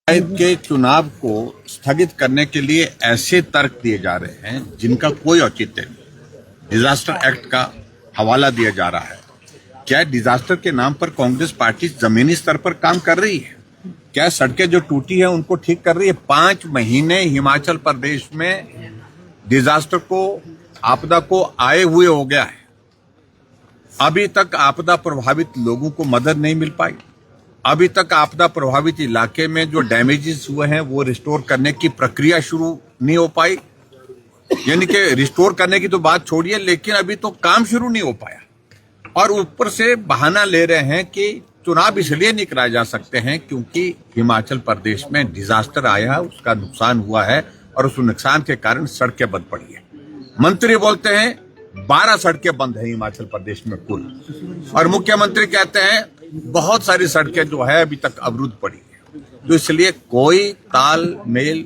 पंचायत के चुनाव को स्थगित करने के लिए ऐसे तर्क दिए जा रहे हैं जिनका कोई औचित्य नहीं। डिजास्टर एक्ट का हवाला दिया जा रहा है। क्या डिजास्टर के नाम पर कांग्रेस पार्टी जमीनी स्तर पर काम कर रही है? क्या सड़कें जो टूटी है उनको ठीक कर रही है? 5 महीने हिमाचल प्रदेश में डिजास्टर को, आपदा को आए हुए हो गया है। अभी तक आपदा प्रभावित लोगों को मदद नहीं मिल पाई। अभी तक आपदा प्रभावित इलाके में जो डैमेजेस हुए हैं वो रिस्टोर करने की प्रक्रिया शुरू नहीं हो पाई। यानी कि रिस्टोर करने की तो बात छोड़िए, लेकिन अभी तो काम शुरू नहीं हो पाया। और ऊपर से बहाना ले रहे हैं कि चुनाव इसलिए नहीं कराए जा सकते हैं क्योंकि हिमाचल प्रदेश में डिजास्टर आया है, उसका नुकसान हुआ है और उस नुकसान के कारण सड़कें बंद पड़ी है। मंत्री बोलते हैं 12 सड़कें बंद है हिमाचल प्रदेश में कुल, और मुख्यमंत्री कहते हैं बहुत सारी सड़कें जो है अभी तक अवरुद्ध पड़ी है। तो इसलिए कोई तालमेल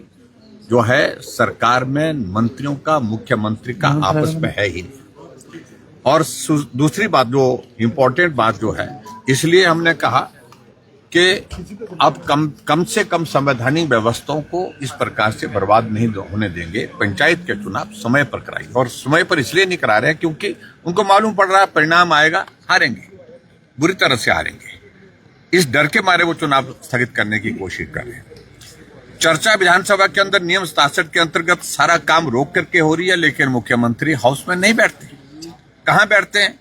जो है सरकार में मंत्रियों का, मुख्यमंत्री का आपस में है ही नहीं। और दूसरी बात, जो इम्पोर्टेंट बात जो है, इसलिए हमने कहा कि अब कम से कम संवैधानिक व्यवस्थाओं को इस प्रकार से बर्बाद नहीं होने देंगे। पंचायत के चुनाव समय पर कराइए, और समय पर इसलिए नहीं करा रहे हैं क्योंकि उनको मालूम पड़ रहा है परिणाम आएगा, हारेंगे, बुरी तरह से हारेंगे। इस डर के मारे वो चुनाव स्थगित करने की कोशिश कर रहे हैं। चर्चा विधानसभा के अंदर नियम 67 के अंतर्गत सारा काम रोक करके हो रही है, लेकिन मुख्यमंत्री हाउस में नहीं बैठते। कहां बैठते हैं?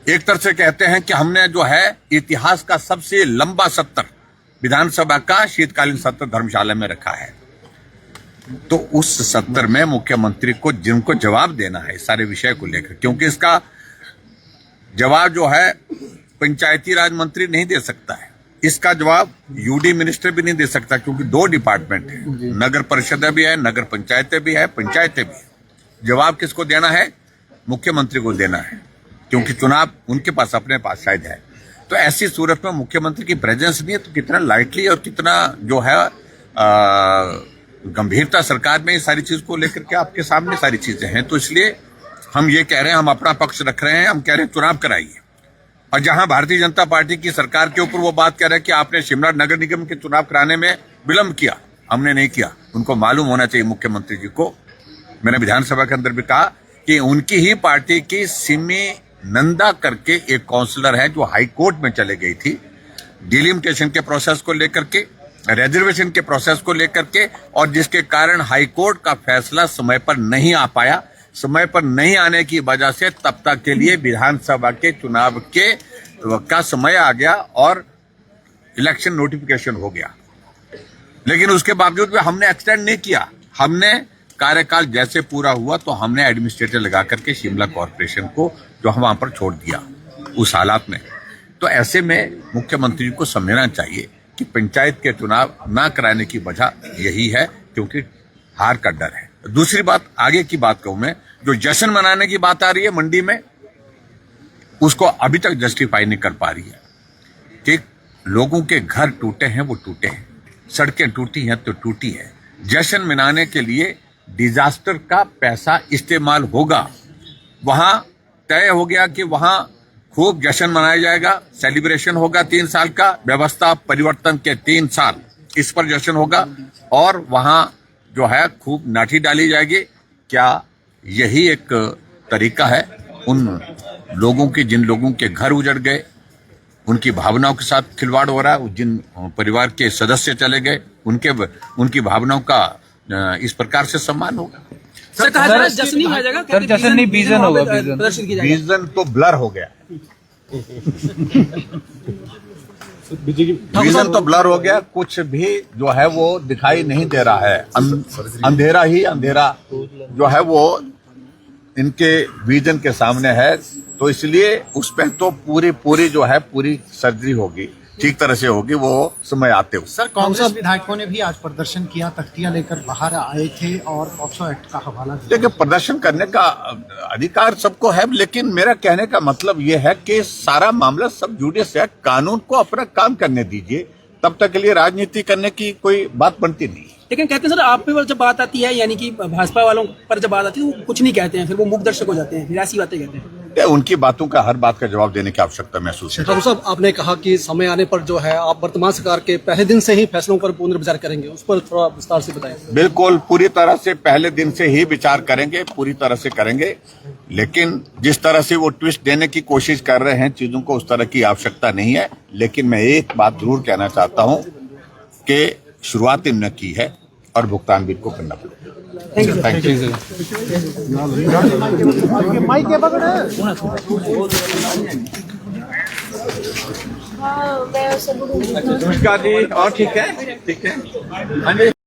एक तरफ से कहते हैं कि हमने जो है इतिहास का सबसे लंबा सत्र विधानसभा का शीतकालीन सत्र धर्मशाला में रखा है। तो उस सत्र में मुख्यमंत्री को जिनको जवाब देना है इस सारे विषय को लेकर, क्योंकि इसका जवाब जो है पंचायती राज मंत्री नहीं दे सकता है, इसका जवाब यूडी मिनिस्टर भी नहीं दे सकता, क्योंकि 2 डिपार्टमेंट है, नगर परिषदें भी है, नगर पंचायतें भी है, पंचायतें भी है। जवाब किसको देना है? मुख्यमंत्री को देना है, क्योंकि चुनाव उनके पास, अपने पास शायद है। तो ऐसी सूरत में मुख्यमंत्री की प्रेजेंस नहीं है, तो कितना लाइटली और कितना जो है गंभीरता सरकार में इस सारी चीज को लेकर के आपके सामने सारी चीजें हैं। तो इसलिए हम ये कह रहे हैं, हम अपना पक्ष रख रहे हैं, हम कह रहे हैं चुनाव कराइए। और जहां भारतीय जनता पार्टी की सरकार के ऊपर वो बात कह रहे हैं कि आपने शिमला नगर निगम के चुनाव कराने में विलंब किया, हमने नहीं किया। उनको मालूम होना चाहिए मुख्यमंत्री जी को। मैंने विधानसभा के अंदर भी कहा कि उनकी ही पार्टी की सिमी नंदा करके एक काउंसलर है जो हाई कोर्ट में चले गई थी डिलिमिटेशन के प्रोसेस को लेकर के, रिजर्वेशन के प्रोसेस को लेकर के, और जिसके कारण हाई कोर्ट का फैसला समय पर नहीं आ पाया। समय पर नहीं आने की वजह से तब तक के लिए विधानसभा के चुनाव का समय आ गया और इलेक्शन नोटिफिकेशन हो गया। लेकिन उसके बावजूद भी हमने एक्सटेंड नहीं किया। हमने कार्यकाल जैसे पूरा हुआ तो हमने एडमिनिस्ट्रेटर लगा करके शिमला कॉर्पोरेशन को जो हम वहां पर छोड़ दिया उस हालात में। तो ऐसे में मुख्यमंत्री को समझना चाहिए कि पंचायत के चुनाव ना कराने की वजह यही है, क्योंकि हार का डर है। दूसरी बात, आगे की बात कहूं मैं, जो जश्न मनाने की बात आ रही है मंडी में, उसको अभी तक जस्टिफाई नहीं कर पा रही है कि लोगों के घर टूटे हैं, वो टूटे हैं, सड़कें टूटी हैं तो टूटी है। जश्न मनाने के लिए डिजास्टर का पैसा इस्तेमाल होगा। वहां तय हो गया कि वहां खूब जश्न मनाया जाएगा, सेलिब्रेशन होगा 3 साल का, व्यवस्था परिवर्तन के 3 साल इस पर जश्न होगा, और वहां जो है खूब नाठी डाली जाएगी। क्या यही एक तरीका है उन लोगों की, जिन लोगों के घर उजड़ गए, उनकी भावनाओं के साथ खिलवाड़ हो रहा है, जिन परिवार के सदस्य चले गए, उनकी भावनाओं का इस प्रकार से सम्मान होगा? सर जश्न नहीं जाएगा, सर जश्न नहीं, बीजन होगा। बीजन तो ब्लर हो गया, विजन तो ब्लर हो गया, कुछ भी जो है वो दिखाई नहीं दे रहा है। अंधेरा ही अंधेरा जो है वो इनके विजन के सामने है। तो इसलिए उस पर तो पूरी जो है पूरी सर्जरी होगी, ठीक तरह से होगी, वो समय आते हो। सर, कांग्रेस विधायकों ने भी आज प्रदर्शन किया, तख्तियां लेकर बाहर आए थे और पॉक्सो एक्ट का हवाला दिया। देखिए, प्रदर्शन करने का अधिकार सबको है, लेकिन मेरा कहने का मतलब ये है कि सारा मामला सब जुडिस है। कानून को अपना काम करने दीजिए, तब तक के लिए राजनीति करने की कोई बात बनती नहीं। लेकिन कहते हैं सर, आप पे जब बात आती है, यानी कि भाजपा वालों पर जब बात आती है तो वो कुछ नहीं कहते हैं, फिर वो मूक दर्शक हो जाते हैं, फिर ऐसी बातें कहते हैं। उनकी बातों का हर बात का जवाब देने की आवश्यकता महसूस है। ठाकुर साहब, आपने कहा कि समय आने पर जो है आप वर्तमान सरकार के पहले दिन से ही फैसलों पर पुनर्विचार करेंगे, उस पर थोड़ा विस्तार से बताएं। बिल्कुल, पूरी तरह से पहले दिन से ही विचार करेंगे, पूरी तरह से करेंगे। लेकिन जिस तरह से वो ट्विस्ट देने की कोशिश कर रहे हैं चीजों को, उस तरह की आवश्यकता नहीं है। लेकिन मैं एक बात जरूर कहना चाहता हूं कि शुरुआत इन्होंने की है और भुगतान भी इनको करना पड़ेगा। Thank you. हाँ, मैं उसे नमस्कार जी। और ठीक है? ठीक है। हाँ जी।